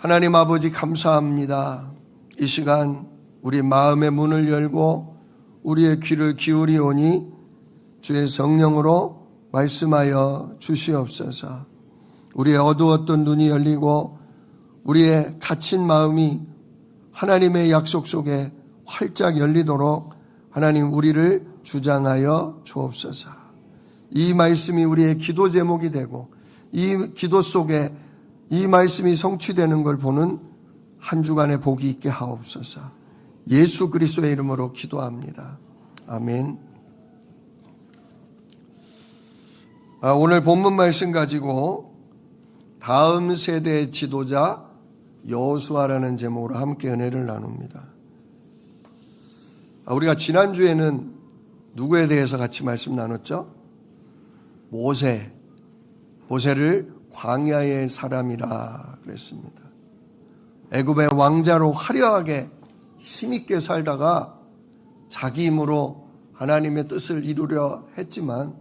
하나님 아버지 감사합니다. 이 시간 우리 마음의 문을 열고 우리의 귀를 기울이오니 주의 성령으로 말씀하여 주시옵소서. 우리의 어두웠던 눈이 열리고 우리의 갇힌 마음이 하나님의 약속 속에 활짝 열리도록 하나님 우리를 주장하여 주옵소서. 이 말씀이 우리의 기도 제목이 되고 이 기도 속에 이 말씀이 성취되는 걸 보는 한 주간의 복이 있게 하옵소서. 예수 그리스도의 이름으로 기도합니다. 아멘. 오늘 본문 말씀 가지고 다음 세대의 지도자 여호수아라는 제목으로 함께 은혜를 나눕니다. 우리가 지난주에는 누구에 대해서 같이 말씀 나눴죠? 모세를 광야의 사람이라 그랬습니다. 애굽의 왕자로 화려하게 힘있게 살다가 자기 힘으로 하나님의 뜻을 이루려 했지만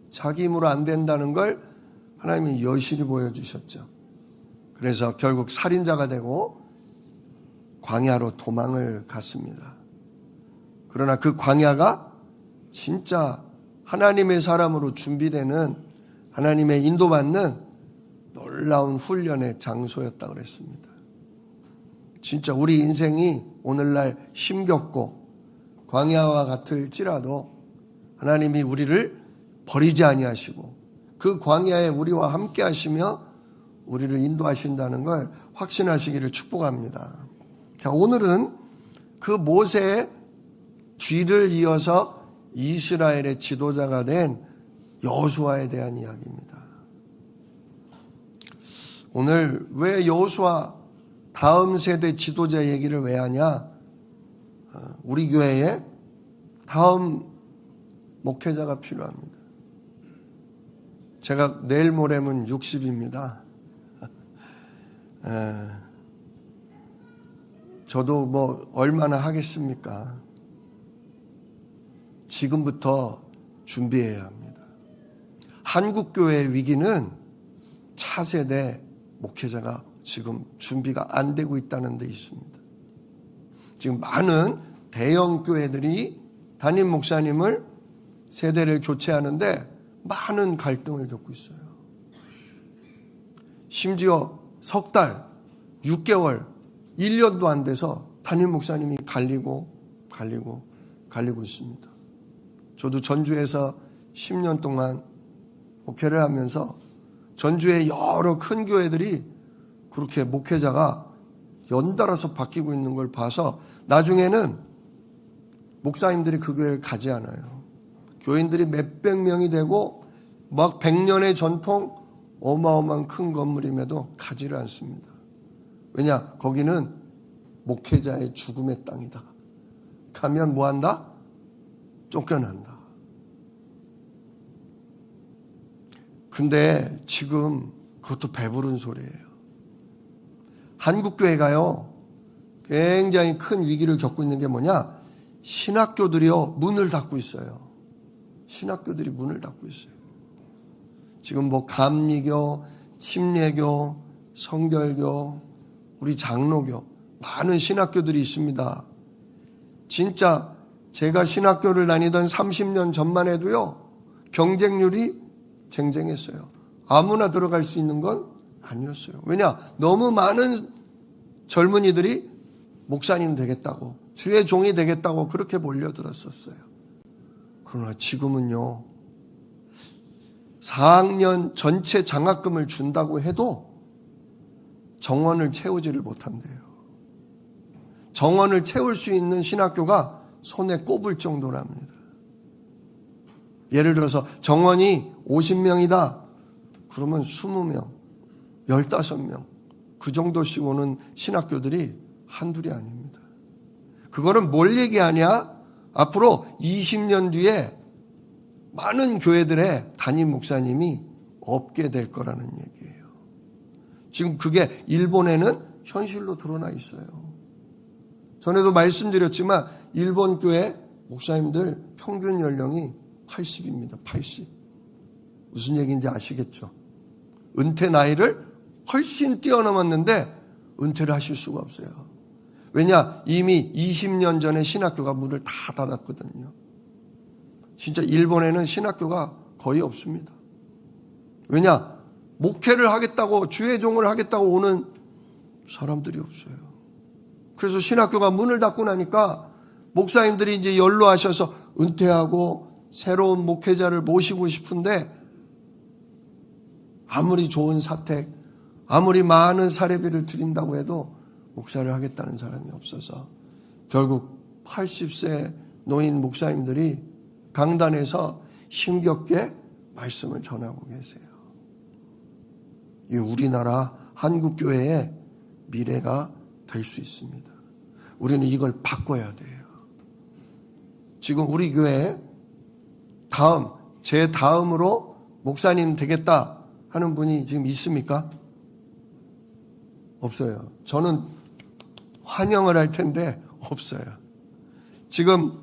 자기 힘으로 안 된다는 걸 하나님이 여실히 보여주셨죠. 그래서 결국 살인자가 되고 광야로 도망을 갔습니다. 그러나 그 광야가 진짜 하나님의 사람으로 준비되는 하나님의 인도받는 놀라운 훈련의 장소였다고 그랬습니다. 진짜 우리 인생이 오늘날 힘겹고 광야와 같을지라도 하나님이 우리를 버리지 아니하시고 그 광야에 우리와 함께 하시며 우리를 인도하신다는 걸 확신하시기를 축복합니다. 자, 오늘은 그 모세의 뒤를 이어서 이스라엘의 지도자가 된 여호수아에 대한 이야기입니다. 오늘 왜 여호수아 다음 세대 지도자 얘기를 왜 하냐? 우리 교회에 다음 목회자가 필요합니다. 제가 내일 모레면 60입니다. 저도 뭐 얼마나 하겠습니까? 지금부터 준비해야 합니다. 한국교회의 위기는 차세대 목회자가 지금 준비가 안 되고 있다는 데 있습니다. 지금 많은 대형 교회들이 담임 목사님을 세대를 교체하는데 많은 갈등을 겪고 있어요. 심지어 석 달, 6개월, 1년도 안 돼서 담임 목사님이 갈리고 있습니다. 저도 전주에서 10년 동안 목회를 하면서 전주의 여러 큰 교회들이 그렇게 목회자가 연달아서 바뀌고 있는 걸 봐서 나중에는 목사님들이 그 교회를 가지 않아요. 교인들이 몇백 명이 되고 막 100년의 전통 어마어마한 큰 건물임에도 가지를 않습니다. 왜냐? 거기는 목회자의 죽음의 땅이다. 가면 뭐한다? 쫓겨난다. 근데 지금 그것도 배부른 소리예요. 한국교회가요, 굉장히 큰 위기를 겪고 있는 게 뭐냐? 신학교들이요, 문을 닫고 있어요. 신학교들이 문을 닫고 있어요. 지금 뭐 감리교, 침례교, 성결교, 우리 장로교, 많은 신학교들이 있습니다. 진짜 제가 신학교를 다니던 30년 전만 해도요, 경쟁률이 쟁쟁했어요. 아무나 들어갈 수 있는 건 아니었어요. 왜냐? 너무 많은 젊은이들이 목사님 되겠다고, 주의 종이 되겠다고 그렇게 몰려들었었어요. 그러나 지금은요, 4학년 전체 장학금을 준다고 해도 정원을 채우지를 못한대요. 정원을 채울 수 있는 신학교가 손에 꼽을 정도랍니다. 예를 들어서 정원이 50명이다. 그러면 20명, 15명 그 정도씩 오는 신학교들이 한둘이 아닙니다. 그거는 뭘 얘기하냐? 앞으로 20년 뒤에 많은 교회들의 담임 목사님이 없게 될 거라는 얘기예요. 지금 그게 일본에는 현실로 드러나 있어요. 전에도 말씀드렸지만 일본 교회 목사님들 평균 연령이 80입니다. 80. 무슨 얘기인지 아시겠죠? 은퇴 나이를 훨씬 뛰어넘었는데 은퇴를 하실 수가 없어요. 왜냐? 이미 20년 전에 신학교가 문을 다 닫았거든요. 진짜 일본에는 신학교가 거의 없습니다. 왜냐? 목회를 하겠다고, 주의 종을 하겠다고 오는 사람들이 없어요. 그래서 신학교가 문을 닫고 나니까 목사님들이 이제 연로하셔서 은퇴하고 새로운 목회자를 모시고 싶은데 아무리 좋은 사택, 아무리 많은 사례비를 드린다고 해도 목사를 하겠다는 사람이 없어서 결국 80세 노인 목사님들이 강단에서 힘겹게 말씀을 전하고 계세요. 이 우리나라 한국교회의 미래가 될 수 있습니다. 우리는 이걸 바꿔야 돼요. 지금 우리 교회 제 다음으로 목사님 되겠다 하는 분이 지금 있습니까? 없어요. 저는 환영을 할 텐데 없어요. 지금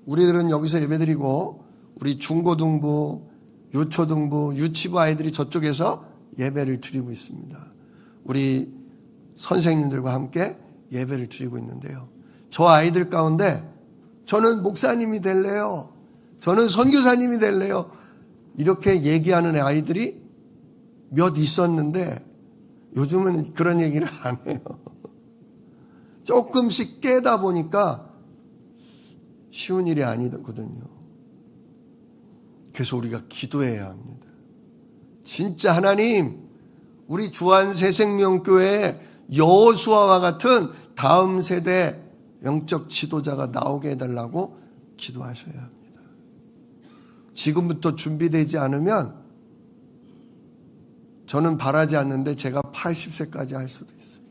우리들은 여기서 예배드리고 우리 중고등부, 유초등부, 유치부 아이들이 저쪽에서 예배를 드리고 있습니다. 우리 선생님들과 함께 예배를 드리고 있는데요. 저 아이들 가운데 저는 목사님이 될래요. 저는 선교사님이 될래요. 이렇게 얘기하는 아이들이 몇 있었는데 요즘은 그런 얘기를 안 해요. 조금씩 깨다 보니까 쉬운 일이 아니거든요. 그래서 우리가 기도해야 합니다. 진짜 하나님, 우리 주안새생명교회에 여호수아와 같은 다음 세대 영적 지도자가 나오게 해달라고 기도하셔야 합니다. 지금부터 준비되지 않으면 저는 바라지 않는데 제가 80세까지 할 수도 있어요.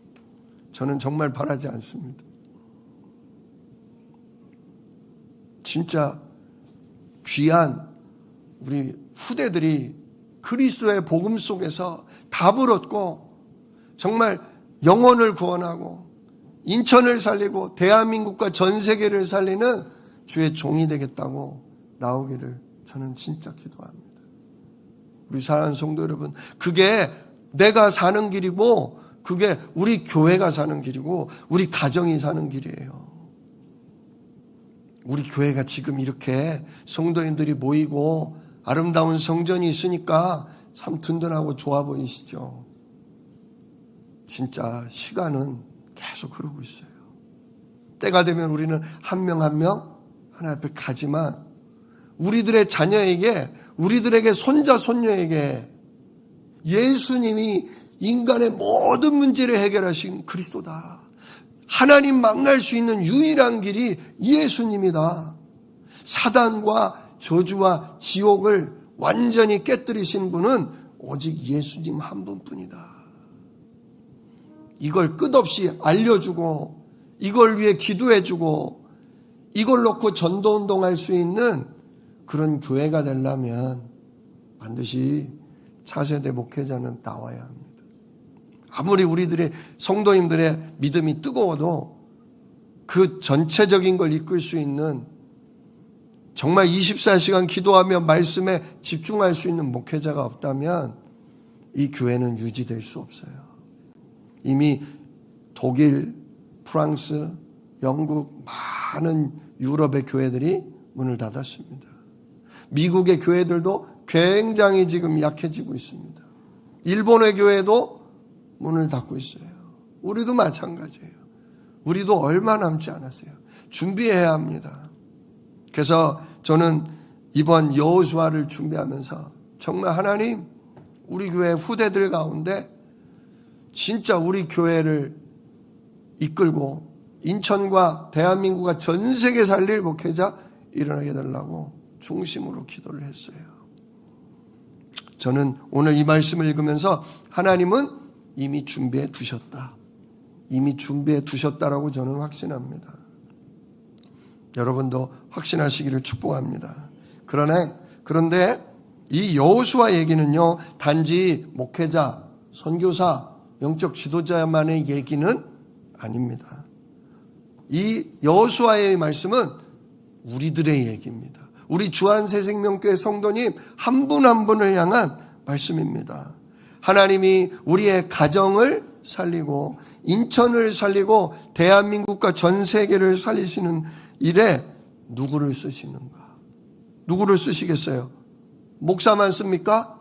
저는 정말 바라지 않습니다. 진짜 귀한 우리 후대들이 그리스도의 복음 속에서 답을 얻고 정말 영혼을 구원하고 인천을 살리고 대한민국과 전 세계를 살리는 주의 종이 되겠다고 나오기를 저는 진짜 기도합니다. 우리 사랑하는 성도 여러분, 그게 내가 사는 길이고 그게 우리 교회가 사는 길이고 우리 가정이 사는 길이에요. 우리 교회가 지금 이렇게 성도님들이 모이고 아름다운 성전이 있으니까 참 든든하고 좋아 보이시죠? 진짜 시간은 계속 흐르고 있어요. 때가 되면 우리는 한 명 한 명 하나 앞에 가지만 우리들의 자녀에게, 우리들에게 손자 손녀에게 예수님이 인간의 모든 문제를 해결하신 그리스도다. 하나님 만날 수 있는 유일한 길이 예수님이다. 사단과 저주와 지옥을 완전히 깨뜨리신 분은 오직 예수님 한 분뿐이다. 이걸 끝없이 알려주고 이걸 위해 기도해주고 이걸 놓고 전도운동할 수 있는 그런 교회가 되려면 반드시 차세대 목회자는 나와야 합니다. 아무리 우리들의 성도님들의 믿음이 뜨거워도 그 전체적인 걸 이끌 수 있는 정말 24시간 기도하며 말씀에 집중할 수 있는 목회자가 없다면 이 교회는 유지될 수 없어요. 이미 독일, 프랑스, 영국 많은 유럽의 교회들이 문을 닫았습니다. 미국의 교회들도 굉장히 지금 약해지고 있습니다. 일본의 교회도 문을 닫고 있어요. 우리도 마찬가지예요. 우리도 얼마 남지 않았어요. 준비해야 합니다. 그래서 저는 이번 여호수아를 준비하면서 정말 하나님, 우리 교회 후대들 가운데 진짜 우리 교회를 이끌고 인천과 대한민국과 전 세계 살릴 목회자 일어나게 해달라고 중심으로 기도를 했어요. 저는 오늘 이 말씀을 읽으면서 하나님은 이미 준비해 두셨다. 이미 준비해 두셨다라고 저는 확신합니다. 여러분도 확신하시기를 축복합니다. 그런데 이 여호수아 얘기는요, 단지 목회자, 선교사, 영적 지도자만의 얘기는 아닙니다. 이 여호수아의 말씀은 우리들의 얘기입니다. 우리 주안새생명교회 성도님 한 분 한 분을 향한 말씀입니다. 하나님이 우리의 가정을 살리고 인천을 살리고 대한민국과 전 세계를 살리시는 일에 누구를 쓰시는가? 누구를 쓰시겠어요? 목사만 씁니까?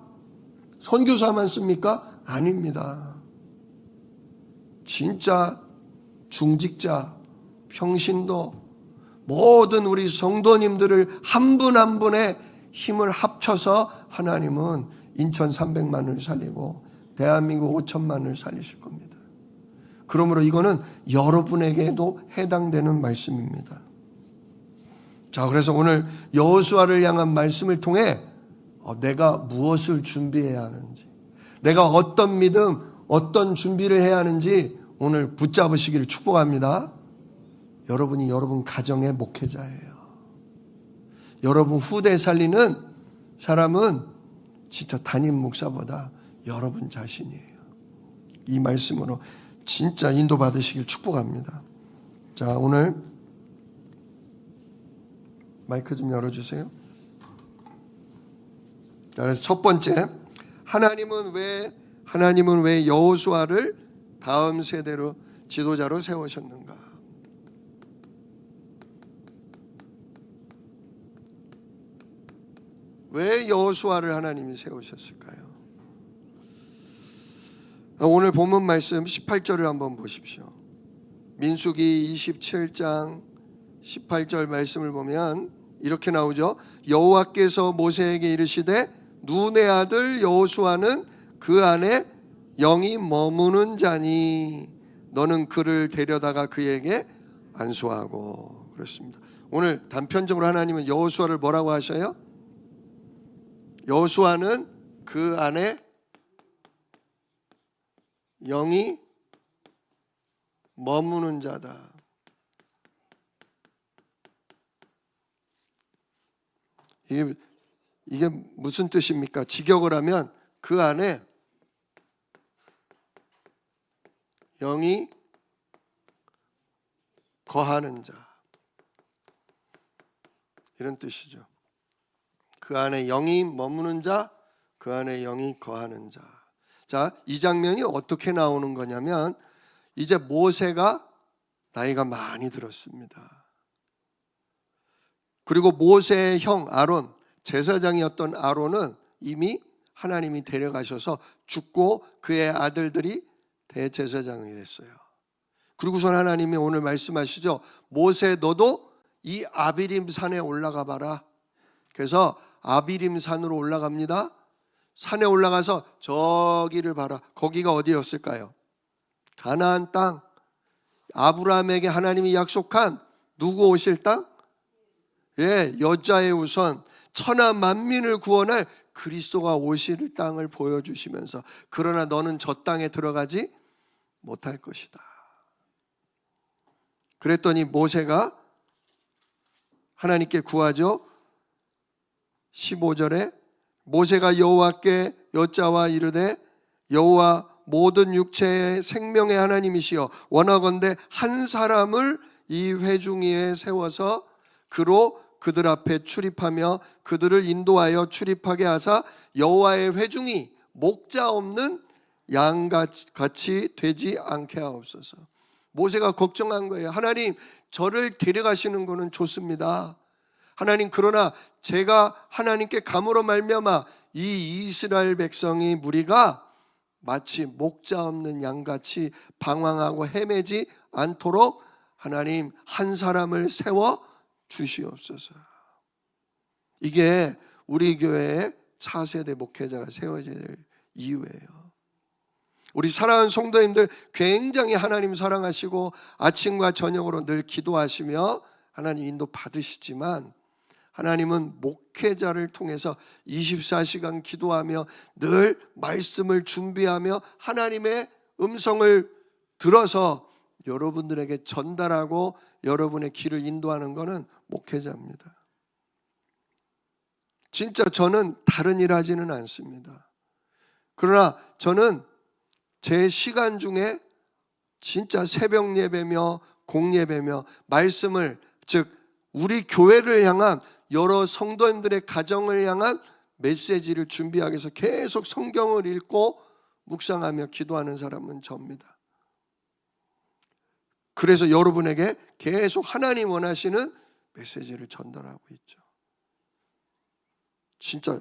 선교사만 씁니까? 아닙니다. 진짜 중직자, 평신도, 모든 우리 성도님들을 한 분 한 분의 힘을 합쳐서 하나님은 인천 300만을 살리고 대한민국 5천만을 살리실 겁니다. 그러므로 이거는 여러분에게도 해당되는 말씀입니다. 자, 그래서 오늘 여호수아를 향한 말씀을 통해 내가 무엇을 준비해야 하는지, 내가 어떤 믿음, 어떤 준비를 해야 하는지 오늘 붙잡으시기를 축복합니다. 여러분이 여러분 가정의 목회자예요. 여러분 후대 살리는 사람은 진짜 담임 목사보다 여러분 자신이에요. 이 말씀으로 진짜 인도받으시길 축복합니다. 자, 오늘 마이크 좀 열어주세요. 그래서 첫 번째, 하나님은 왜 여호수아를 다음 세대로 지도자로 세우셨는가? 왜 여호수아를 하나님이 세우셨을까요? 오늘 본문 말씀 18절을 한번 보십시오. 민수기 27장 18절 말씀을 보면 이렇게 나오죠. 여호와께서 모세에게 이르시되 눈의 아들 여호수아는 그 안에 영이 머무는 자니 너는 그를 데려다가 그에게 안수하고. 그렇습니다. 오늘 단편적으로 하나님은 여호수아를 뭐라고 하셔요? 여호수아는 그 안에 영이 머무는 자다. 이게 무슨 뜻입니까? 직역을 하면 그 안에 영이 거하는 자, 이런 뜻이죠. 그 안에 영이 머무는 자, 그 안에 영이 거하는 자. 자, 이 장면이 어떻게 나오는 거냐면 이제 모세가 나이가 많이 들었습니다. 그리고 모세의 형 아론, 제사장이었던 아론은 이미 하나님이 데려가셔서 죽고 그의 아들들이 대제사장이 됐어요. 그리고선 하나님이 오늘 말씀하시죠. 모세 너도 이 아비림 산에 올라가 봐라. 그래서 아비림 산으로 올라갑니다. 산에 올라가서 저기를 봐라. 거기가 어디였을까요? 가나안 땅. 아브라함에게 하나님이 약속한 누구 오실 땅? 예, 여자의 우선 천하 만민을 구원할 그리스도가 오실 땅을 보여주시면서 그러나 너는 저 땅에 들어가지 못할 것이다. 그랬더니 모세가 하나님께 구하죠. 15절에 모세가 여호와께 여짜와 이르되 여호와 모든 육체의 생명의 하나님이시여 원하건대 한 사람을 이 회중위에 세워서 그로 그들 앞에 출입하며 그들을 인도하여 출입하게 하사 여호와의 회중이 목자 없는 양같이 되지 않게 하옵소서. 모세가 걱정한 거예요. 하나님, 저를 데려가시는 거는 좋습니다. 하나님, 그러나 제가 하나님께 감으로 말미암아 이 이스라엘 백성이 무리가 마치 목자 없는 양같이 방황하고 헤매지 않도록 하나님 한 사람을 세워 주시옵소서. 이게 우리 교회의 차세대 목회자가 세워져야 될 이유예요. 우리 사랑하는 성도님들 굉장히 하나님 사랑하시고 아침과 저녁으로 늘 기도하시며 하나님 인도 받으시지만 하나님은 목회자를 통해서 24시간 기도하며 늘 말씀을 준비하며 하나님의 음성을 들어서 여러분들에게 전달하고 여러분의 길을 인도하는 것은 목회자입니다. 진짜 저는 다른 일 하지는 않습니다. 그러나 저는 제 시간 중에 진짜 새벽 예배며 공예배며 말씀을, 즉 우리 교회를 향한 여러 성도님들의 가정을 향한 메시지를 준비하기 위해서 계속 성경을 읽고 묵상하며 기도하는 사람은 접니다. 그래서 여러분에게 계속 하나님 원하시는 메시지를 전달하고 있죠. 진짜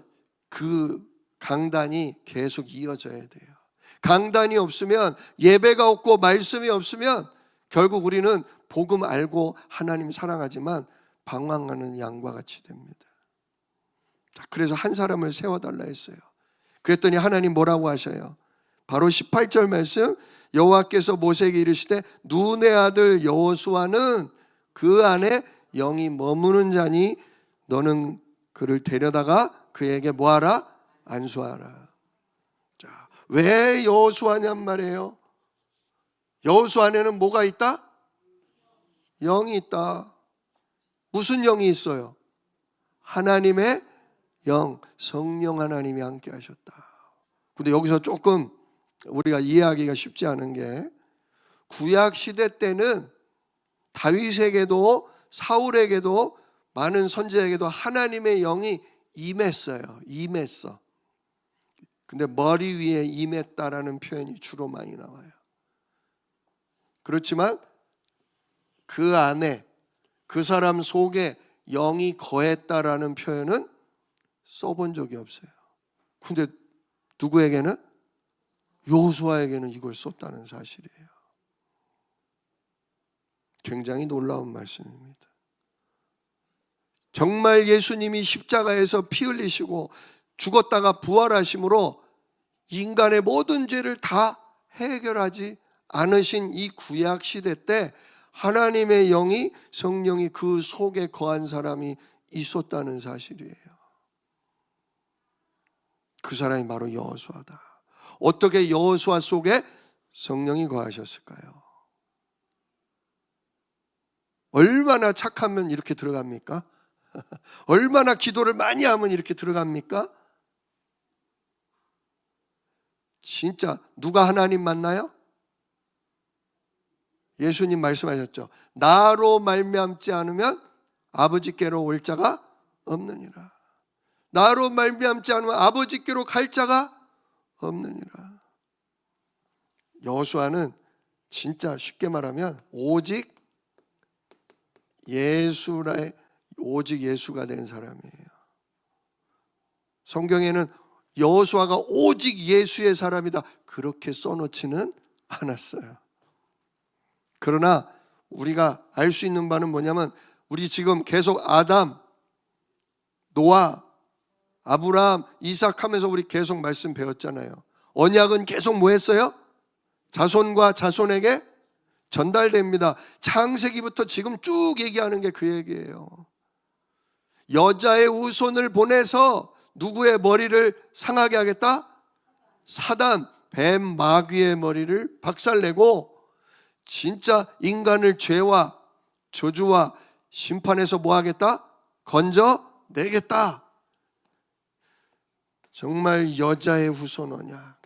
그 강단이 계속 이어져야 돼요. 강단이 없으면, 예배가 없고 말씀이 없으면 결국 우리는 복음 알고 하나님 사랑하지만 방황하는 양과 같이 됩니다. 그래서 한 사람을 세워달라 했어요. 그랬더니 하나님 뭐라고 하셔요? 바로 18절 말씀, 여호와께서 모세에게 이르시되 눈의 아들 여호수아는 그 안에 영이 머무는 자니 너는 그를 데려다가 그에게 뭐하라? 안수하라. 자, 왜 여호수아냔 말이에요. 여호수아 안에는 뭐가 있다? 영이 있다. 무슨 영이 있어요? 하나님의 영, 성령 하나님이 함께 하셨다. 근데 여기서 조금 우리가 이해하기가 쉽지 않은 게, 구약 시대 때는 다윗에게도 사울에게도 많은 선지자에게도 하나님의 영이 임했어. 근데 머리 위에 임했다라는 표현이 주로 많이 나와요. 그렇지만 그 안에, 그 사람 속에 영이 거했다라는 표현은 써본 적이 없어요. 근데 누구에게는? 여호수아에게는 이걸 썼다는 사실이에요. 굉장히 놀라운 말씀입니다. 정말 예수님이 십자가에서 피 흘리시고 죽었다가 부활하심으로 인간의 모든 죄를 다 해결하지 않으신 이 구약 시대 때 하나님의 영이, 성령이 그 속에 거한 사람이 있었다는 사실이에요. 그 사람이 바로 여호수아다. 어떻게 여호수아 속에 성령이 거하셨을까요? 얼마나 착하면 이렇게 들어갑니까? 얼마나 기도를 많이 하면 이렇게 들어갑니까? 진짜 누가 하나님 만나요? 예수님 말씀하셨죠. 나로 말미암지 않으면 아버지께로 올 자가 없느니라. 나로 말미암지 않으면 아버지께로 갈 자가 없느니라. 여호수아는 진짜 쉽게 말하면 오직 예수가 된 사람이에요. 성경에는 여호수아가 오직 예수의 사람이다 그렇게 써놓지는 않았어요. 그러나 우리가 알 수 있는 바는 뭐냐면, 우리 지금 계속 아담, 노아, 아브라함, 이삭 하면서 우리 계속 말씀 배웠잖아요. 언약은 계속 뭐 했어요? 자손과 자손에게 전달됩니다. 창세기부터 지금 쭉 얘기하는 게 그 얘기예요. 여자의 후손을 보내서 누구의 머리를 상하게 하겠다? 사단, 뱀, 마귀의 머리를 박살내고 진짜 인간을 죄와 저주와 심판에서 뭐 하겠다? 건져내겠다. 정말 여자의 후손 언약,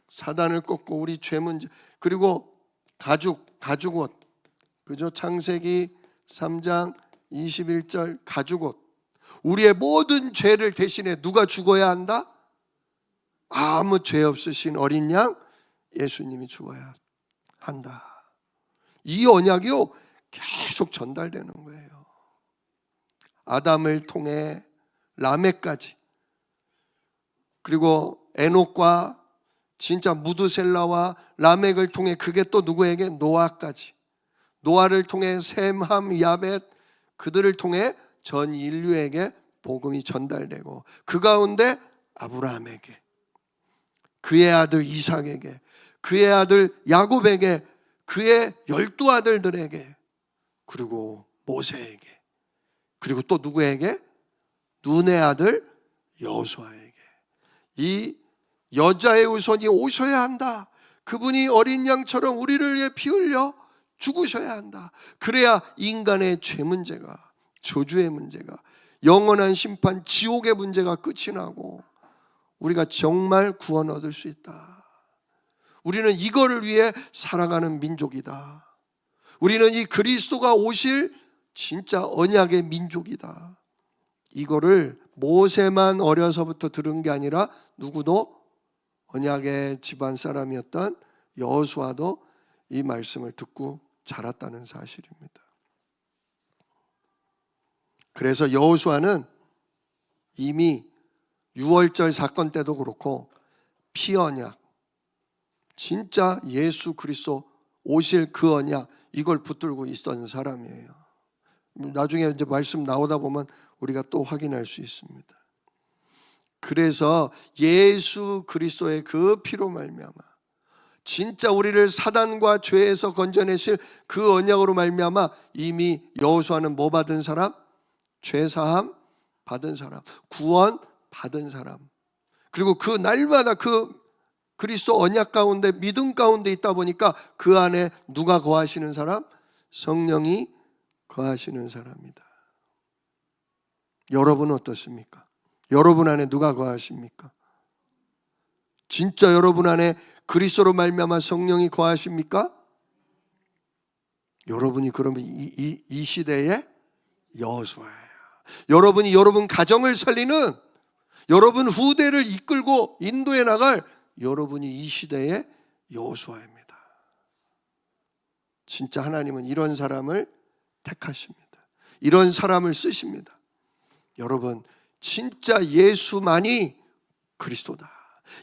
사단을 꺾고 우리 죄 문제, 그리고 가죽옷, 그죠? 창세기 3장 21절 가죽옷. 우리의 모든 죄를 대신에 누가 죽어야 한다? 아무 죄 없으신 어린 양 예수님이 죽어야 한다. 이 언약이요 계속 전달되는 거예요. 아담을 통해 라멕까지, 그리고 에녹과 진짜 무드셀라와 라멕을 통해 그게 또 누구에게? 노아까지. 노아를 통해 셈, 함, 야벳, 그들을 통해 전 인류에게 복음이 전달되고, 그 가운데 아브라함에게, 그의 아들 이삭에게, 그의 아들 야곱에게, 그의 12 아들들에게, 그리고 모세에게, 그리고 또 누구에게? 눈의 아들 여호수아에게. 이 여자의 후손이 오셔야 한다. 그분이 어린 양처럼 우리를 위해 피 흘려 죽으셔야 한다. 그래야 인간의 죄 문제가, 저주의 문제가, 영원한 심판, 지옥의 문제가 끝이 나고 우리가 정말 구원 얻을 수 있다. 우리는 이거를 위해 살아가는 민족이다. 우리는 이 그리스도가 오실 진짜 언약의 민족이다. 이거를 모세만 어려서부터 들은 게 아니라 누구도 언약의 집안 사람이었던 여호수아도 이 말씀을 듣고 자랐다는 사실입니다. 그래서 여호수아는 이미 유월절 사건 때도 그렇고 피언약, 진짜 예수 그리스도 오실 그 언약, 이걸 붙들고 있었던 사람이에요. 나중에 이제 말씀 나오다 보면 우리가 또 확인할 수 있습니다. 그래서 예수 그리스도의 그 피로 말미암아 진짜 우리를 사단과 죄에서 건져내실 그 언약으로 말미암아 이미 여호수아는 뭐 받은 사람? 죄사함 받은 사람, 구원 받은 사람. 그리고 그 날마다 그 그리스도 언약 가운데 믿음 가운데 있다 보니까 그 안에 누가 거하시는 사람? 성령이 거하시는 사람이다. 여러분은 어떻습니까? 여러분 안에 누가 거하십니까? 진짜 여러분 안에 그리스도로 말미암아 성령이 거하십니까? 여러분이 그러면 이 시대의 여호수아예요. 여러분이 여러분 가정을 살리는, 여러분 후대를 이끌고 인도해 나갈 여러분이 이 시대의 여호수아입니다. 진짜 하나님은 이런 사람을 택하십니다. 이런 사람을 쓰십니다. 여러분, 진짜 예수만이 그리스도다.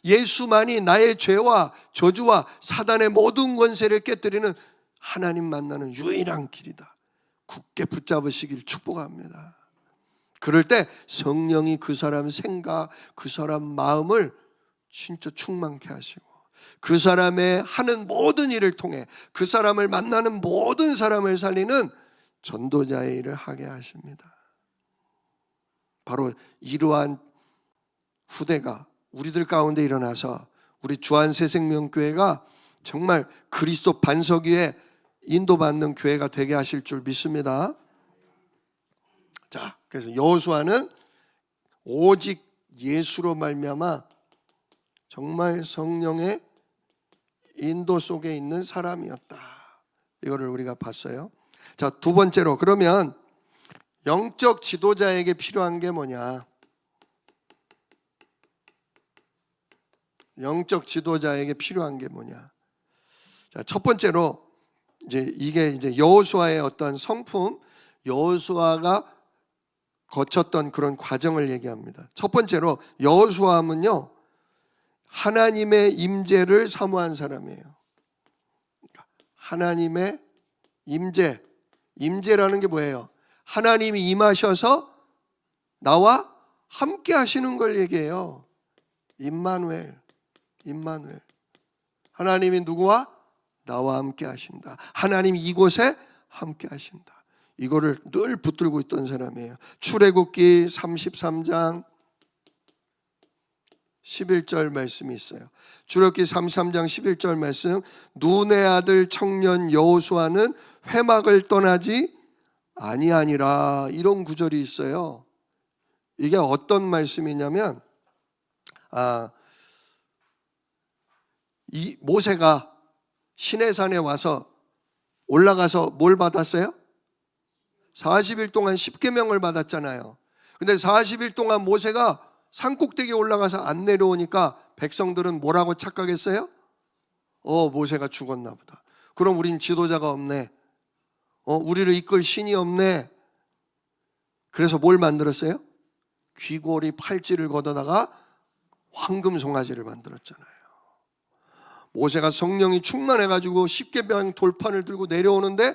예수만이 나의 죄와 저주와 사단의 모든 권세를 깨뜨리는 하나님 만나는 유일한 길이다. 굳게 붙잡으시길 축복합니다. 그럴 때 성령이 그 사람 생각, 그 사람 마음을 진짜 충만케 하시고 그 사람의 하는 모든 일을 통해 그 사람을 만나는 모든 사람을 살리는 전도자의 일을 하게 하십니다. 바로 이러한 후대가 우리들 가운데 일어나서 우리 주안새생명교회가 정말 그리스도 반석 위에 인도받는 교회가 되게 하실 줄 믿습니다. 자, 그래서 여호수아는 오직 예수로 말미암아 정말 성령의 인도 속에 있는 사람이었다. 이거를 우리가 봤어요. 자, 두 번째로, 그러면 영적 지도자에게 필요한 게 뭐냐? 영적 지도자에게 필요한 게 뭐냐? 자, 첫 번째로 이게 여호수아의 어떤 성품, 여호수아가 거쳤던 그런 과정을 얘기합니다. 첫 번째로 여호수아는요, 하나님의 임재를 사모한 사람이에요. 하나님의 임재라는 게 뭐예요? 하나님이 임하셔서 나와 함께 하시는 걸 얘기해요. 임마누엘. 하나님이 누구와? 나와 함께 하신다. 하나님이 이곳에 함께 하신다. 이거를 늘 붙들고 있던 사람이에요. 출애굽기 33장 11절 말씀이 있어요. 출애굽기 33장 11절 말씀, 눈의 아들 청년 여호수아는 회막을 떠나지 아니하니라, 이런 구절이 있어요. 이게 어떤 말씀이냐면 이 모세가 시내산에 와서 올라가서 뭘 받았어요? 40일 동안 10계명을 받았잖아요. 근데 40일 동안 모세가 산꼭대기에 올라가서 안 내려오니까 백성들은 뭐라고 착각했어요? 모세가 죽었나 보다. 그럼 우린 지도자가 없네. 우리를 이끌 신이 없네. 그래서 뭘 만들었어요? 귀고리 팔찌를 걷어다가 황금 송아지를 만들었잖아요. 모세가 성령이 충만해가지고 10계명 돌판을 들고 내려오는데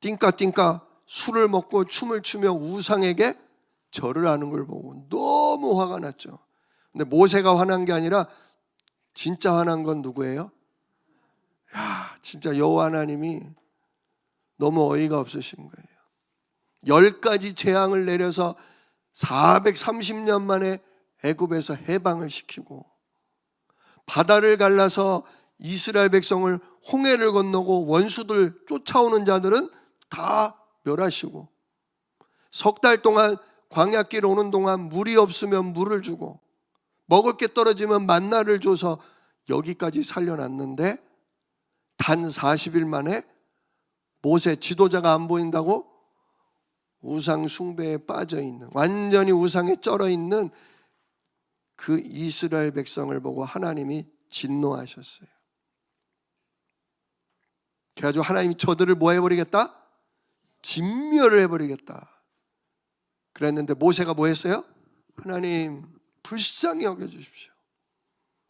띵까띵까 술을 먹고 춤을 추며 우상에게 절을 하는 걸 보고 너무 화가 났죠. 근데 모세가 화난 게 아니라 진짜 화난 건 누구예요? 진짜 여호와 하나님이 너무 어이가 없으신 거예요. 10가지 재앙을 내려서 430년 만에 애굽에서 해방을 시키고 바다를 갈라서 이스라엘 백성을 홍해를 건너고 원수들 쫓아오는 자들은 다 멸하시고 석 달 동안 광야길 오는 동안 물이 없으면 물을 주고 먹을 게 떨어지면 만나를 줘서 여기까지 살려놨는데 단 40일 만에 모세 지도자가 안 보인다고 우상 숭배에 빠져있는, 완전히 우상에 쩔어 있는 그 이스라엘 백성을 보고 하나님이 진노하셨어요. 그래가지고 하나님이 저들을 뭐 해버리겠다? 진멸을 해버리겠다 그랬는데 모세가 뭐 했어요? 하나님 불쌍히 여겨주십시오.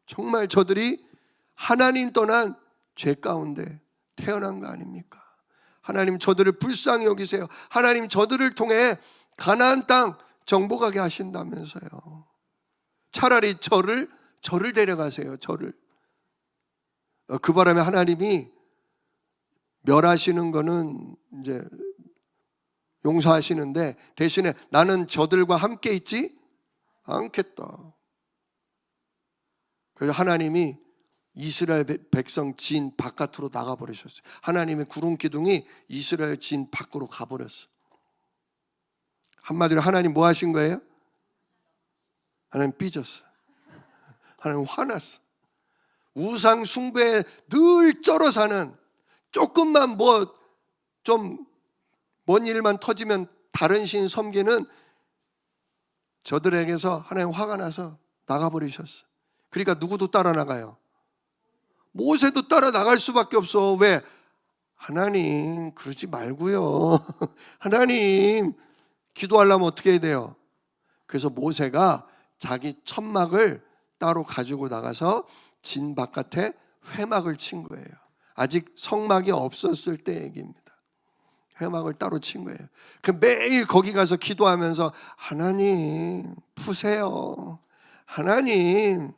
정말 저들이 하나님 떠난 죄 가운데 태어난 거 아닙니까? 하나님 저들을 불쌍히 여기세요. 하나님 저들을 통해 가나안 땅 정복하게 하신다면서요. 차라리 저를 데려가세요. 저를. 그 바람에 하나님이 멸하시는 거는 이제 용서하시는데 대신에 나는 저들과 함께 있지 않겠다. 그래서 하나님이 이스라엘 백성 진 바깥으로 나가버리셨어요. 하나님의 구름 기둥이 이스라엘 진 밖으로 가버렸어. 한마디로 하나님 뭐 하신 거예요? 하나님 삐졌어. 하나님 화났어. 우상 숭배에 늘 쩔어 사는, 조금만 좀 뭔 일만 터지면 다른 신 섬기는 저들에게서 하나님 화가 나서 나가버리셨어. 그러니까 누구도 따라 나가요? 모세도 따라 나갈 수밖에 없어. 왜? 하나님 그러지 말고요. 하나님 기도하려면 어떻게 해야 돼요? 그래서 모세가 자기 천막을 따로 가지고 나가서 진 바깥에 회막을 친 거예요. 아직 성막이 없었을 때 얘기입니다. 회막을 따로 친 거예요. 그 매일 거기 가서 기도하면서 하나님 푸세요. 하나님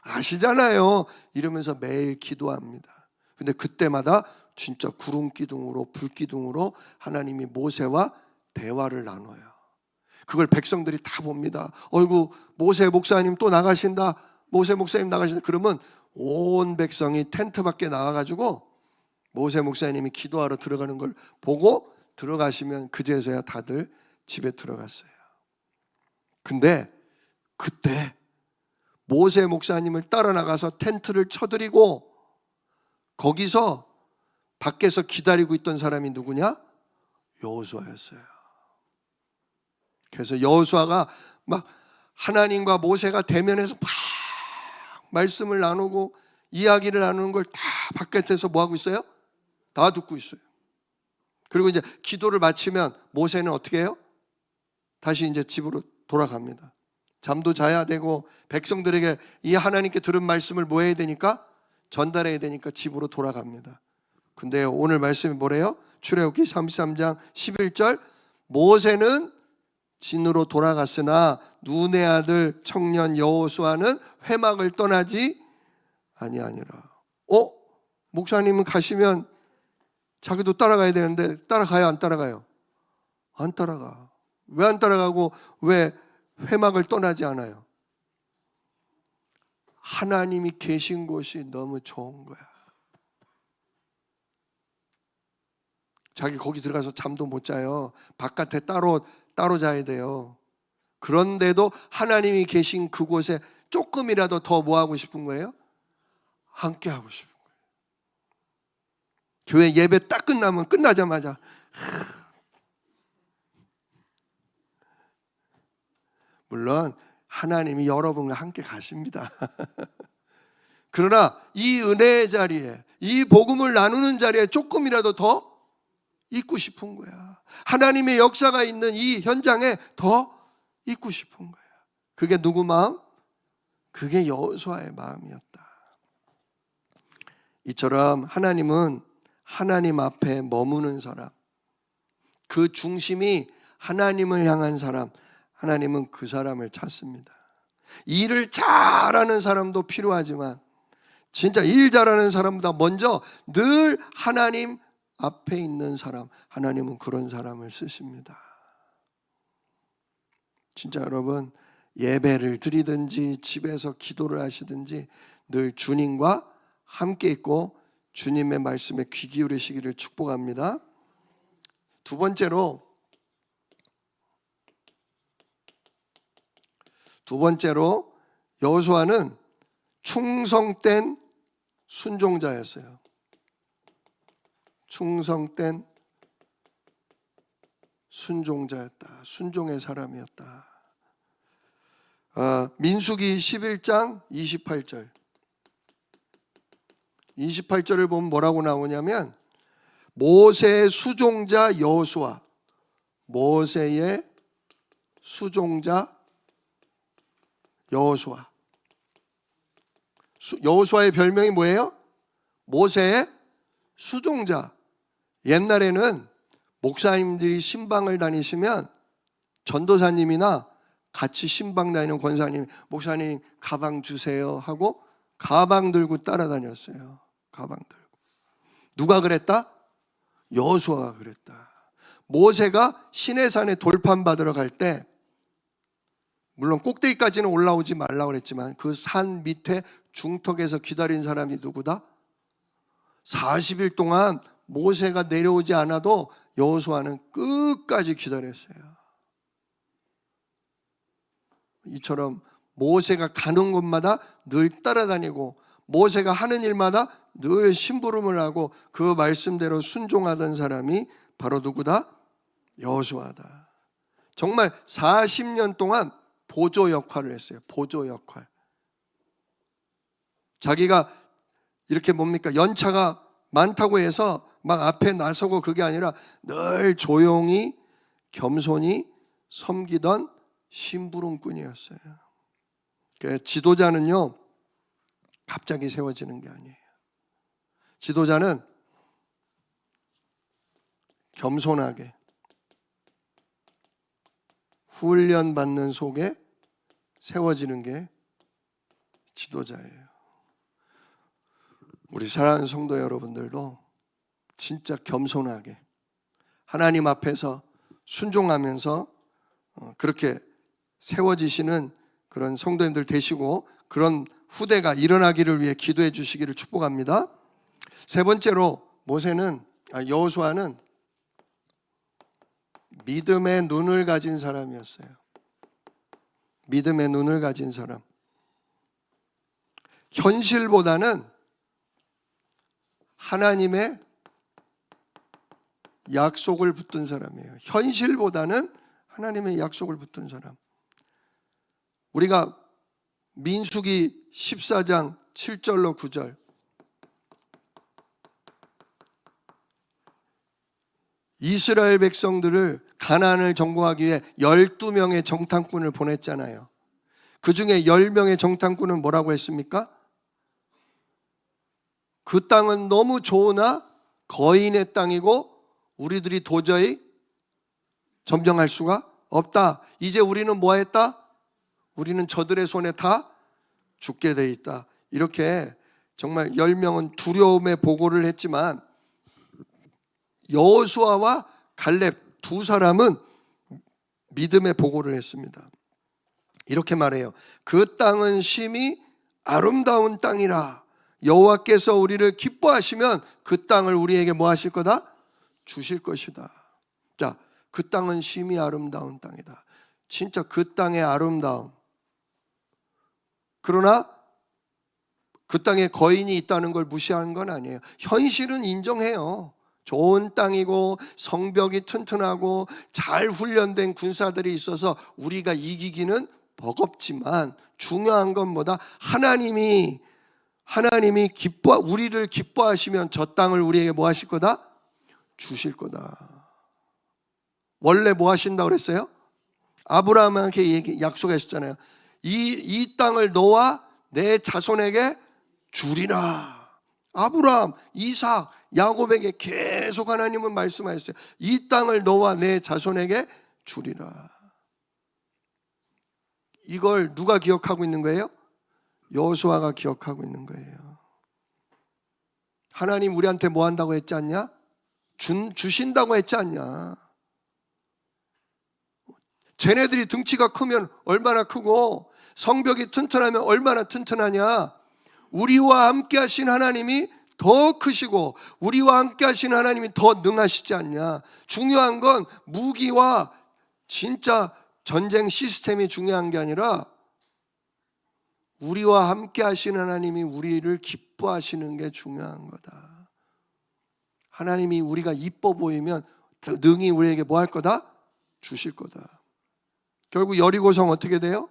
아시잖아요. 이러면서 매일 기도합니다. 근데 그때마다 진짜 구름 기둥으로 불 기둥으로 하나님이 모세와 대화를 나눠요. 그걸 백성들이 다 봅니다. 어이구 모세 목사님 또 나가신다. 모세 목사님 나가신다. 그러면 온 백성이 텐트 밖에 나와가지고 모세 목사님이 기도하러 들어가는 걸 보고 들어가시면 그제서야 다들 집에 들어갔어요. 근데 그때 모세 목사님을 따라 나가서 텐트를 쳐드리고 거기서 밖에서 기다리고 있던 사람이 누구냐? 여호수아였어요. 그래서 여호수아가 막 하나님과 모세가 대면해서 막 말씀을 나누고 이야기를 나누는 걸 다 바깥에서 뭐 하고 있어요? 다 듣고 있어요. 그리고 이제 기도를 마치면 모세는 어떻게 해요? 다시 이제 집으로 돌아갑니다. 잠도 자야 되고 백성들에게 이 하나님께 들은 말씀을 뭐 해야 되니까? 전달해야 되니까 집으로 돌아갑니다. 근데 오늘 말씀이 뭐래요? 출애굽기 33장 11절 모세는 진으로 돌아갔으나 눈의 아들 청년 여호수아는 회막을 떠나지 아니하니라. 목사님은 가시면 자기도 따라가야 되는데 따라가요 안 따라가요? 안 따라가. 왜 안 따라가고 왜 회막을 떠나지 않아요? 하나님이 계신 곳이 너무 좋은 거야. 자기 거기 들어가서 잠도 못 자요. 바깥에 따로 자야 돼요. 그런데도 하나님이 계신 그곳에 조금이라도 더 뭐 하고 싶은 거예요? 함께 하고 싶은 거예요. 교회 예배 딱 끝나자마자 물론 하나님이 여러분과 함께 가십니다. 그러나 이 은혜의 자리에, 이 복음을 나누는 자리에 조금이라도 더 있고 싶은 거야. 하나님의 역사가 있는 이 현장에 더 있고 싶은 거야. 그게 누구 마음? 그게 여호수아의 마음이었다. 이처럼 하나님은 하나님 앞에 머무는 사람, 그 중심이 하나님을 향한 사람, 하나님은 그 사람을 찾습니다. 일을 잘하는 사람도 필요하지만 진짜 일 잘하는 사람보다 먼저 늘 하나님 앞에 있는 사람, 하나님은 그런 사람을 쓰십니다. 진짜 여러분 예배를 드리든지 집에서 기도를 하시든지 늘 주님과 함께 있고 주님의 말씀에 귀 기울이시기를 축복합니다. 두 번째로 여호수아는 충성된 순종자였어요. 충성된 순종자였다. 순종의 사람이었다. 민수기 11장 28절. 28절을 보면 뭐라고 나오냐면 모세의 수종자 여호수아, 모세의 수종자 여호수아. 여호수아의 별명이 뭐예요? 모세의 수종자. 옛날에는 목사님들이 신방을 다니시면 전도사님이나 같이 신방 다니는 권사님, 목사님 가방 주세요 하고 가방 들고 따라다녔어요. 가방 들고. 누가 그랬다? 여호수아가 그랬다. 모세가 시내산에 돌판 받으러 갈 때, 물론 꼭대기까지는 올라오지 말라고 그랬지만 그 산 밑에 중턱에서 기다린 사람이 누구다? 40일 동안 모세가 내려오지 않아도 여호수아는 끝까지 기다렸어요. 이처럼 모세가 가는 곳마다 늘 따라다니고 모세가 하는 일마다 늘 심부름을 하고 그 말씀대로 순종하던 사람이 바로 누구다? 여호수아다. 정말 40년 동안 보조 역할을 했어요. 보조 역할. 자기가 이렇게 뭡니까? 연차가 많다고 해서 막 앞에 나서고 그게 아니라 늘 조용히 겸손히 섬기던 심부름꾼이었어요. 지도자는요, 갑자기 세워지는 게 아니에요. 지도자는 겸손하게 훈련받는 속에 세워지는 게 지도자예요. 우리 사랑하는 성도 여러분들도 진짜 겸손하게 하나님 앞에서 순종하면서 그렇게 세워지시는 그런 성도님들 되시고 그런 후대가 일어나기를 위해 기도해 주시기를 축복합니다. 세 번째로 여호수아는 믿음의 눈을 가진 사람이었어요. 믿음의 눈을 가진 사람. 현실보다는 하나님의 약속을 붙든 사람이에요. 현실보다는 하나님의 약속을 붙든 사람. 우리가 민수기 14장 7절로 9절, 이스라엘 백성들을 가나안을 정복하기 위해 12명의 정탐꾼을 보냈잖아요. 그 중에 10명의 정탐꾼은 뭐라고 했습니까? 그 땅은 너무 좋으나 거인의 땅이고 우리들이 도저히 점령할 수가 없다. 이제 우리는 뭐 했다? 우리는 저들의 손에 다 죽게 돼 있다. 이렇게 정말 10명은 두려움의 보고를 했지만 여호수아와 갈렙 두 사람은 믿음의 보고를 했습니다. 이렇게 말해요. 그 땅은 심히 아름다운 땅이라. 여호와께서 우리를 기뻐하시면 그 땅을 우리에게 뭐 하실 거다? 주실 것이다. 자, 그 땅은 심히 아름다운 땅이다. 진짜 그 땅의 아름다움. 그러나 그 땅에 거인이 있다는 걸 무시하는 건 아니에요. 현실은 인정해요. 좋은 땅이고 성벽이 튼튼하고 잘 훈련된 군사들이 있어서 우리가 이기기는 버겁지만 중요한 건 뭐다? 하나님이 우리를 기뻐하시면 저 땅을 우리에게 뭐 하실 거다? 주실 거다. 원래 뭐 하신다고 그랬어요? 아브라함한테 약속하셨잖아요. 이 땅을 너와 내 자손에게 주리라. 아브라함, 이삭, 야곱에게 계속 하나님은 말씀하셨어요. 이 땅을 너와 내 자손에게 주리라. 이걸 누가 기억하고 있는 거예요? 여호수아가 기억하고 있는 거예요. 하나님 우리한테 뭐 한다고 했지 않냐? 주신다고 했지 않냐? 쟤네들이 등치가 크면 얼마나 크고 성벽이 튼튼하면 얼마나 튼튼하냐? 우리와 함께 하신 하나님이 더 크시고 우리와 함께 하신 하나님이 더 능하시지 않냐? 중요한 건 무기와 진짜 전쟁 시스템이 중요한 게 아니라 우리와 함께 하신 하나님이 우리를 기뻐하시는 게 중요한 거다. 하나님이 우리가 이뻐 보이면 능히 우리에게 뭐 할 거다? 주실 거다. 결국 여리고성 어떻게 돼요?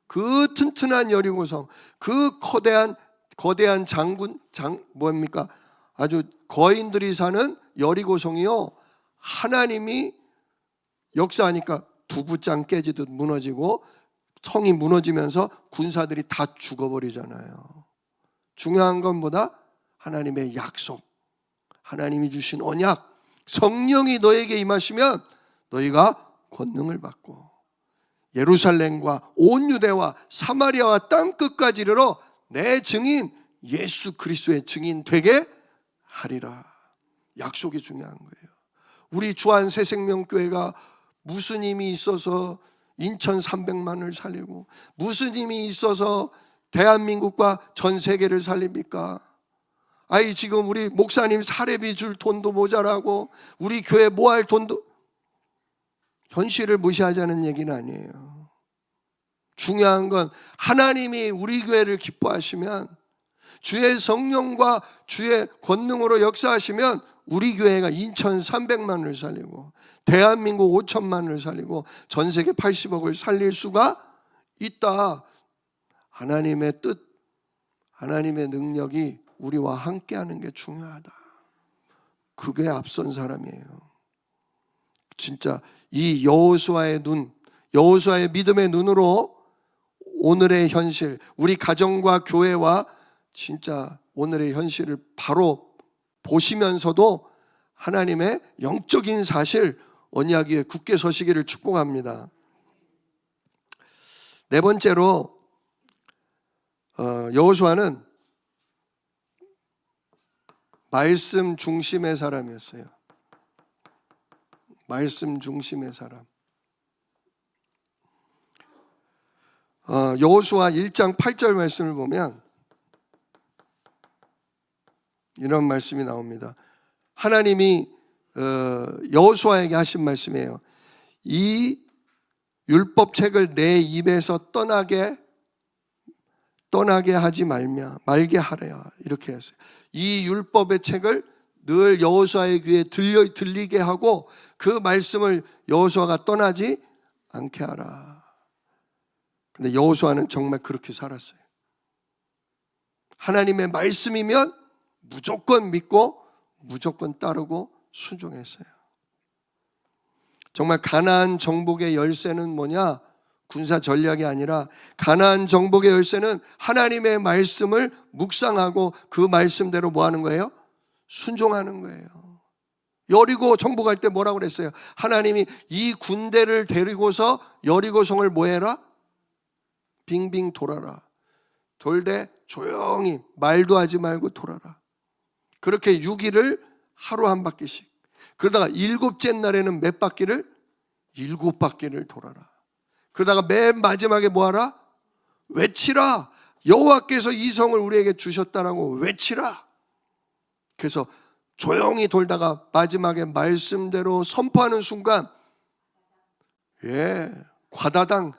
그 튼튼한 여리고성, 그 거대한 뭡니까? 아주 거인들이 사는 여리고성이요, 하나님이 역사하니까 두부짱 깨지듯 무너지고 성이 무너지면서 군사들이 다 죽어버리잖아요. 중요한 건 뭐다? 하나님의 약속, 하나님이 주신 언약, 성령이 너에게 임하시면 너희가 권능을 받고 예루살렘과 온 유대와 사마리아와 땅끝까지 이르러 내 증인, 예수 그리스도의 증인 되게 하리라. 약속이 중요한 거예요. 우리 주한 새생명교회가 무슨 힘이 있어서 인천 300만을 살리고 무슨 힘이 있어서 대한민국과 전 세계를 살립니까? 아이, 지금 우리 목사님 사례비 줄 돈도 모자라고 우리 교회 모아할 돈도, 현실을 무시하자는 얘기는 아니에요. 중요한 건 하나님이 우리 교회를 기뻐하시면, 주의 성령과 주의 권능으로 역사하시면 우리 교회가 인천 300만을 살리고 대한민국 5천만을 살리고 전 세계 80억을 살릴 수가 있다. 하나님의 뜻, 하나님의 능력이 우리와 함께하는 게 중요하다. 그게 앞선 사람이에요. 진짜 이 여호수아의 눈, 여호수아의 믿음의 눈으로 오늘의 현실, 우리 가정과 교회와 진짜 오늘의 현실을 바로 보시면서도 하나님의 영적인 사실, 언약 위에 굳게 서시기를 축복합니다. 네 번째로 여호수아는 말씀 중심의 사람이었어요. 말씀 중심의 사람. 여호수아 1장 8절 말씀을 보면 이런 말씀이 나옵니다. 하나님이 여호수아에게 하신 말씀이에요. 이 율법책을 내 입에서 떠나게 하지 말게 하래요. 이렇게 했어요. 이 율법의 책을 늘 여호수아의 귀에 들리게 하고 그 말씀을 여호수아가 떠나지 않게 하라. 근데 여호수아는 정말 그렇게 살았어요. 하나님의 말씀이면 무조건 믿고 무조건 따르고 순종했어요. 정말 가나안 정복의 열쇠는 뭐냐? 군사 전략이 아니라 가나안 정복의 열쇠는 하나님의 말씀을 묵상하고 그 말씀대로 뭐 하는 거예요? 순종하는 거예요. 여리고 정복할 때 뭐라고 그랬어요? 하나님이 이 군대를 데리고서 여리고성을 뭐 해라? 빙빙 돌아라. 돌되 조용히 말도 하지 말고 돌아라. 그렇게 6일을 하루 한 바퀴씩. 그러다가 7째 날에는 몇 바퀴를? 7바퀴를 돌아라. 그러다가 맨 마지막에 뭐하라? 외치라. 여호와께서 이 성을 우리에게 주셨다라고 외치라. 그래서 조용히 돌다가 마지막에 말씀대로 선포하는 순간, 과다당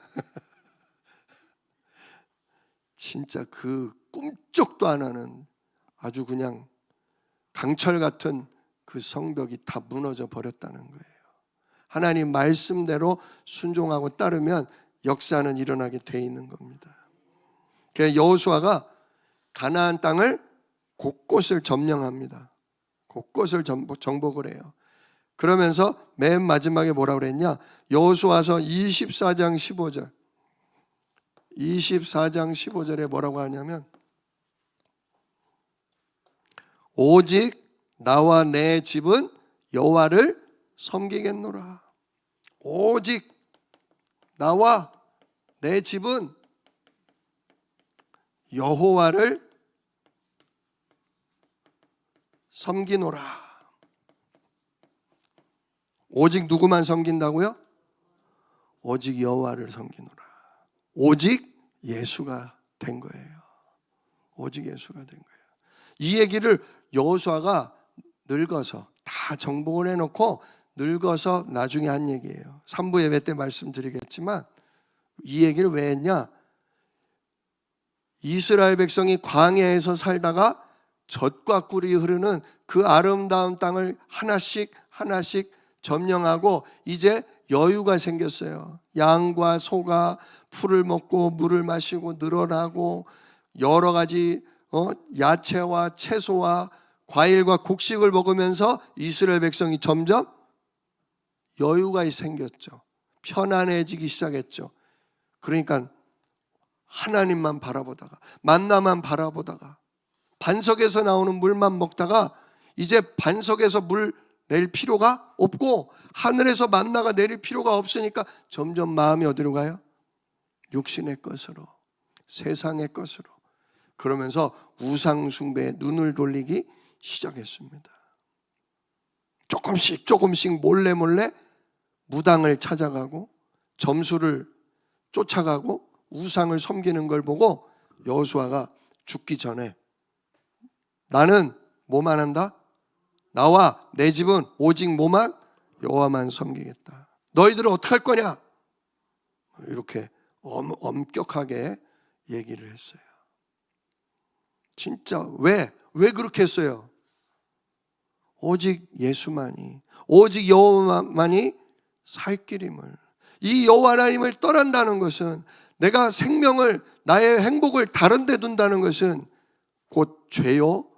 진짜 그 꿈쩍도 안 하는 아주 그냥 강철 같은 그 성벽이 다 무너져 버렸다는 거예요. 하나님 말씀대로 순종하고 따르면 역사는 일어나게 돼 있는 겁니다. 그래서 여호수아가 가나안 땅을 곳곳을 점령합니다. 곳곳을 정복을 해요. 그러면서 맨 마지막에 뭐라고 그랬냐? 여호수아서 24장 15절. 24장 15절에 뭐라고 하냐면, 오직 나와 내 집은 여호와를 섬기겠노라. 오직 나와 내 집은 여호와를 섬기노라. 오직 누구만 섬긴다고요? 오직 여호와를 섬기노라. 오직 예수가 된 거예요. 오직 예수가 된 거예요. 이 얘기를 여호수아가 늙어서 다 정복을 해놓고 늙어서 나중에 한 얘기예요. 3부 예배 때 말씀드리겠지만 이 얘기를 왜 했냐? 이스라엘 백성이 광야에서 살다가 젖과 꿀이 흐르는 그 아름다운 땅을 하나씩 점령하고 이제 여유가 생겼어요. 양과 소가 풀을 먹고 물을 마시고 늘어나고 여러 가지 야채와 채소와 과일과 곡식을 먹으면서 이스라엘 백성이 점점 여유가 생겼죠. 편안해지기 시작했죠. 그러니까 하나님만 바라보다가 만나만 바라보다가 반석에서 나오는 물만 먹다가 이제 반석에서 물 낼 필요가 없고 하늘에서 만나가 내릴 필요가 없으니까 점점 마음이 어디로 가요? 육신의 것으로, 세상의 것으로. 그러면서 우상 숭배에 눈을 돌리기 시작했습니다. 조금씩 몰래 무당을 찾아가고 점수를 쫓아가고 우상을 섬기는 걸 보고 여호수아가 죽기 전에 나는 뭐만 한다? 나와 내 집은 오직 뭐만? 여호와만 섬기겠다. 너희들은 어떻게 할 거냐? 이렇게 엄격하게 얘기를 했어요. 진짜 왜 그렇게 했어요? 오직 예수만이, 오직 여호와만이 살 길임을. 이 여호와 하나님을 떠난다는 것은, 내가 생명을, 나의 행복을 다른 데 둔다는 것은 곧 죄요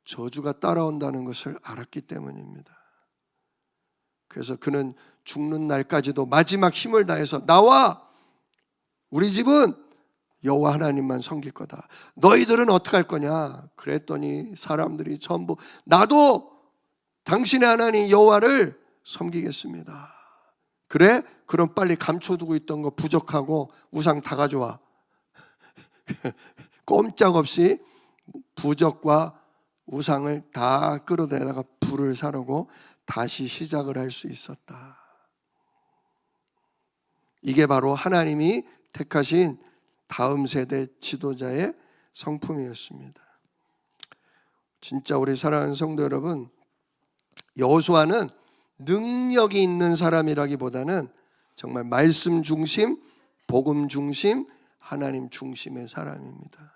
저주가 따라온다는 것을 알았기 때문입니다. 그래서 그는 죽는 날까지도 마지막 힘을 다해서 나와 우리 집은 여호와 하나님만 섬길 거다. 너희들은 어떻게 할 거냐? 그랬더니 사람들이 전부 나도 당신의 하나님 여호와를 섬기겠습니다. 그래? 그럼 빨리 감춰두고 있던 거 부적하고 우상 다 가져와. 꼼짝없이 부적과 우상을 다 끌어내다가 불을 사르고 다시 시작을 할 수 있었다. 이게 바로 하나님이 택하신 다음 세대 지도자의 성품이었습니다. 진짜 우리 사랑하는 성도 여러분, 여호수아는 능력이 있는 사람이라기보다는 정말 말씀 중심, 복음 중심, 하나님 중심의 사람입니다.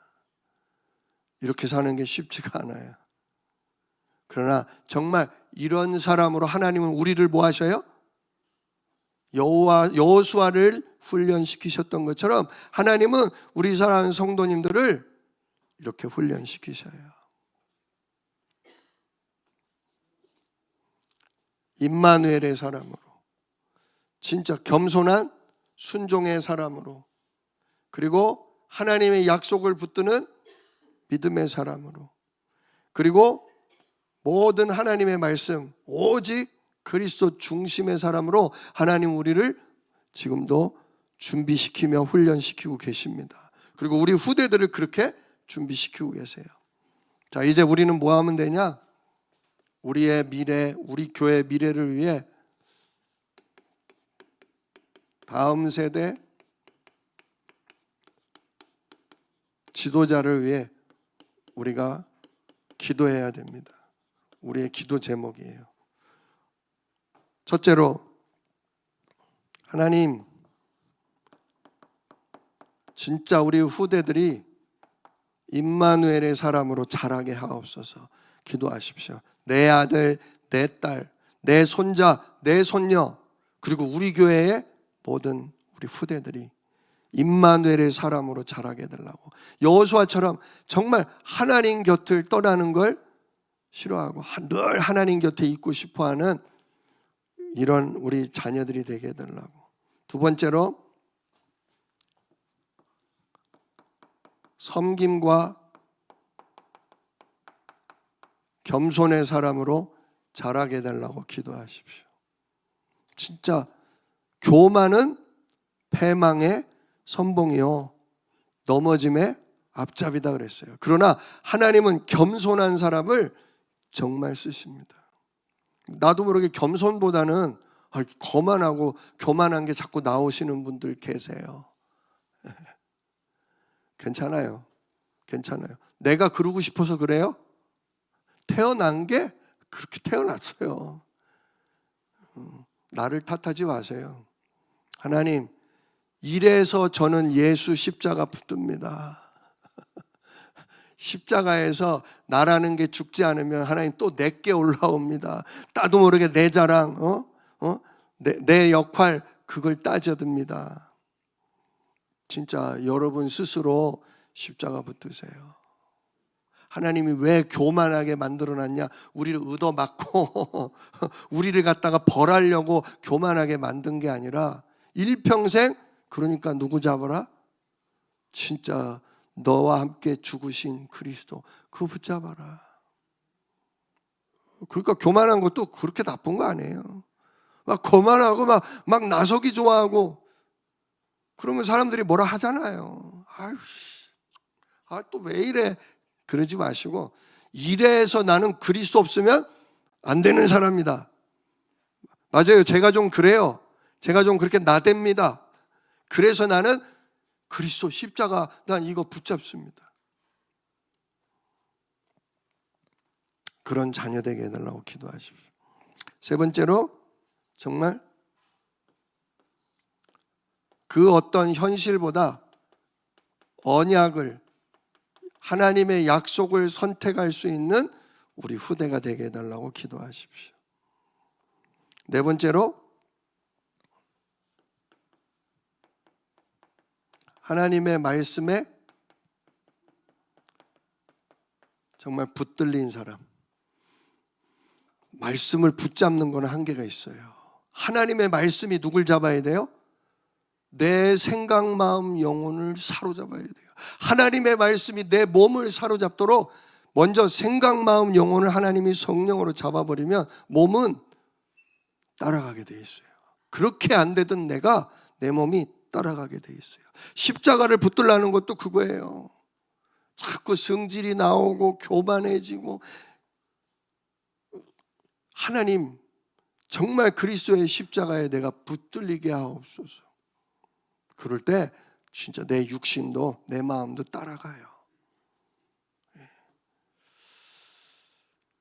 이렇게 사는 게 쉽지가 않아요. 그러나 정말 이런 사람으로 하나님은 우리를 뭐 하셔요? 여호수아를 훈련시키셨던 것처럼 하나님은 우리 사랑하는 성도님들을 이렇게 훈련시키셔요. 임마누엘의 사람으로, 진짜 겸손한 순종의 사람으로, 그리고 하나님의 약속을 붙드는 믿음의 사람으로, 그리고 모든 하나님의 말씀 오직 그리스도 중심의 사람으로 하나님 우리를 지금도 준비시키며 훈련시키고 계십니다. 그리고 우리 후대들을 그렇게 준비시키고 계세요. 자, 이제 우리는 뭐 하면 되냐? 우리의 미래, 우리 교회의 미래를 위해 다음 세대 지도자를 위해 우리가 기도해야 됩니다. 우리의 기도 제목이에요. 첫째로, 하나님, 진짜 우리 후대들이 임마누엘의 사람으로 자라게 하옵소서. 기도하십시오. 내 아들, 내 딸, 내 손자, 내 손녀, 그리고 우리 교회의 모든 우리 후대들이 임마누엘의 사람으로 자라게 되려고, 여호수아처럼 정말 하나님 곁을 떠나는 걸 싫어하고 늘 하나님 곁에 있고 싶어하는 이런 우리 자녀들이 되게 되려고. 두 번째로, 섬김과 겸손의 사람으로 자라게 되려고 기도하십시오. 진짜 교만은 패망의 선봉이요 넘어짐의 앞잡이다 그랬어요. 그러나 하나님은 겸손한 사람을 정말 쓰십니다. 나도 모르게 겸손보다는 거만하고 교만한 게 자꾸 나오시는 분들 계세요. 괜찮아요. 내가 그러고 싶어서 그래요? 태어난 게 그렇게 태어났어요. 나를 탓하지 마세요. 하나님, 이래서 저는 예수 십자가 붙듭니다. 십자가에서 나라는 게 죽지 않으면 하나님 또 내게 올라옵니다. 나도 모르게 내 자랑, 내 역할 그걸 따져듭니다. 진짜 여러분 스스로 십자가 붙으세요. 하나님이 왜 교만하게 만들어놨냐? 우리를 얻어맞고 우리를 갖다가 벌하려고 교만하게 만든 게 아니라 일평생, 그러니까 누구 잡아라? 진짜 너와 함께 죽으신 그리스도, 그거 붙잡아라. 그러니까 교만한 것도 그렇게 나쁜 거 아니에요. 막 거만하고 막 나서기 좋아하고 그러면 사람들이 뭐라 하잖아요. 아유, 또 왜 이래? 그러지 마시고, 이래서 나는 그리스도 없으면 안 되는 사람이다. 맞아요. 제가 좀 그래요. 제가 좀 그렇게 나댑니다. 그래서 나는 그리스도 십자가, 난 이거 붙잡습니다. 그런 자녀 되게 해달라고 기도하십시오. 세 번째로, 정말 그 어떤 현실보다 언약을, 하나님의 약속을 선택할 수 있는 우리 후대가 되게 해달라고 기도하십시오. 네 번째로, 하나님의 말씀에 정말 붙들린 사람. 말씀을 붙잡는 건 한계가 있어요. 하나님의 말씀이 누굴 잡아야 돼요? 내 생각, 마음, 영혼을 사로잡아야 돼요. 하나님의 말씀이 내 몸을 사로잡도록 먼저 생각, 마음, 영혼을 하나님이 성령으로 잡아버리면 몸은 따라가게 돼 있어요. 그렇게 안 되던 내가, 내 몸이 따라가게 돼 있어요. 십자가를 붙들라는 것도 그거예요. 자꾸 성질이 나오고 교만해지고, 하나님 정말 그리스도의 십자가에 내가 붙들리게 하옵소서. 그럴 때 진짜 내 육신도 내 마음도 따라가요.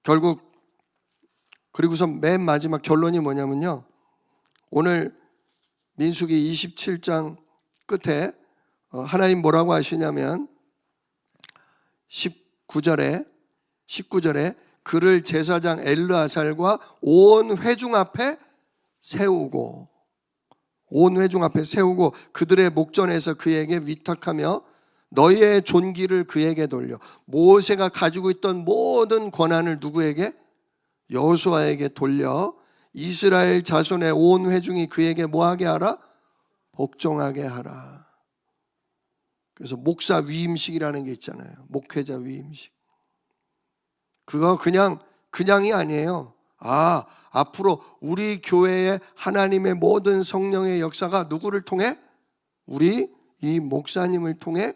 결국, 그리고서 맨 마지막 결론이 뭐냐면요, 오늘 민수기 27장 끝에 하나님 뭐라고 하시냐면 19절에 그를 제사장 엘르아살과 온 회중 앞에 세우고 그들의 목전에서 그에게 위탁하며 너희의 존귀를 그에게 돌려. 모세가 가지고 있던 모든 권한을 누구에게? 여호수아에게 돌려 이스라엘 자손의 온 회중이 그에게 뭐하게 하라? 복종하게 하라. 그래서 목사 위임식이라는 게 있잖아요. 목회자 위임식. 그거 그냥이 아니에요. 앞으로 우리 교회의 하나님의 모든 성령의 역사가 누구를 통해? 우리 이 목사님을 통해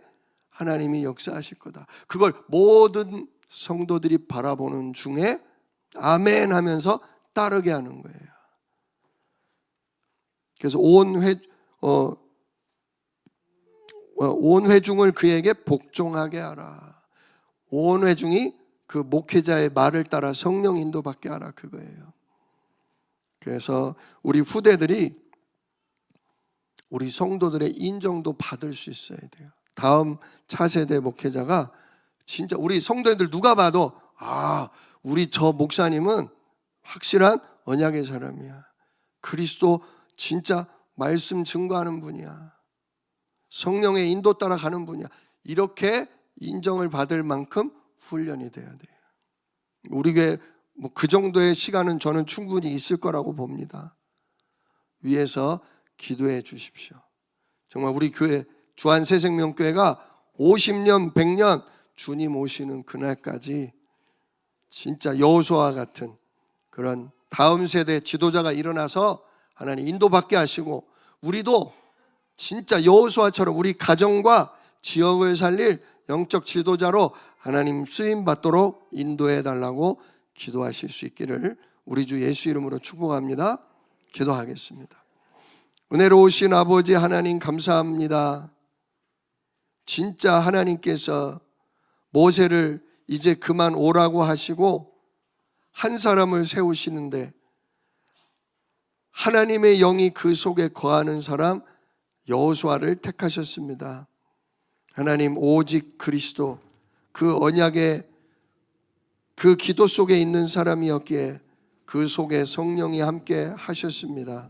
하나님이 역사하실 거다. 그걸 모든 성도들이 바라보는 중에 아멘 하면서 따르게 하는 거예요. 그래서 온 회중을 그에게 복종하게 하라. 온 회중이 그 목회자의 말을 따라 성령 인도받게 하라, 그거예요. 그래서 우리 후대들이 우리 성도들의 인정도 받을 수 있어야 돼요. 다음 차세대 목회자가 진짜 우리 성도들 누가 봐도 우리 저 목사님은 확실한 언약의 사람이야. 그리스도 진짜 말씀 증거하는 분이야. 성령의 인도 따라 가는 분이야. 이렇게 인정을 받을 만큼 훈련이 돼야 돼요. 우리 교회 그 정도의 시간은 저는 충분히 있을 거라고 봅니다. 위에서 기도해 주십시오. 정말 우리 교회 주안새생명교회가 50년, 100년 주님 오시는 그날까지 진짜 여호수아와 같은 그런 다음 세대 지도자가 일어나서 하나님 인도받게 하시고, 우리도 진짜 여호수아처럼 우리 가정과 지역을 살릴 영적 지도자로 하나님 쓰임받도록 인도해 달라고 기도하실 수 있기를 우리 주 예수 이름으로 축복합니다. 기도하겠습니다. 은혜로우신 아버지 하나님, 감사합니다. 진짜 하나님께서 모세를 이제 그만 오라고 하시고 한 사람을 세우시는데, 하나님의 영이 그 속에 거하는 사람 여호수아를 택하셨습니다. 하나님, 오직 그리스도, 그 언약의 그 기도 속에 있는 사람이었기에 그 그 속에 성령이 함께 하셨습니다.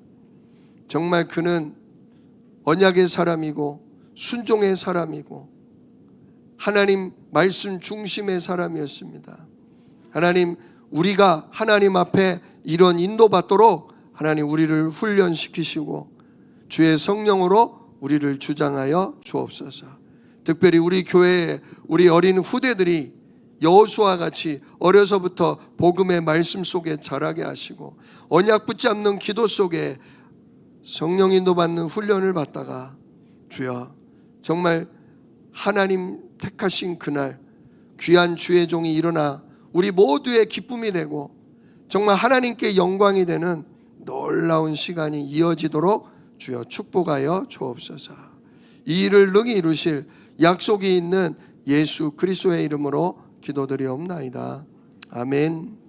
정말 그는 언약의 사람이고 순종의 사람이고 하나님 말씀 중심의 사람이었습니다. 하나님, 우리가 하나님 앞에 이런 인도받도록 하나님 우리를 훈련시키시고 주의 성령으로 우리를 주장하여 주옵소서. 특별히 우리 교회의 우리 어린 후대들이 여호수아와 같이 어려서부터 복음의 말씀 속에 자라게 하시고 언약 붙잡는 기도 속에 성령 인도받는 훈련을 받다가 주여 정말 하나님 택하신 그날 귀한 주의 종이 일어나 우리 모두의 기쁨이 되고 정말 하나님께 영광이 되는 놀라운 시간이 이어지도록 주여 축복하여 주옵소서. 이 일을 능히 이루실 약속이 있는 예수 그리스도의 이름으로 기도드리옵나이다. 아멘.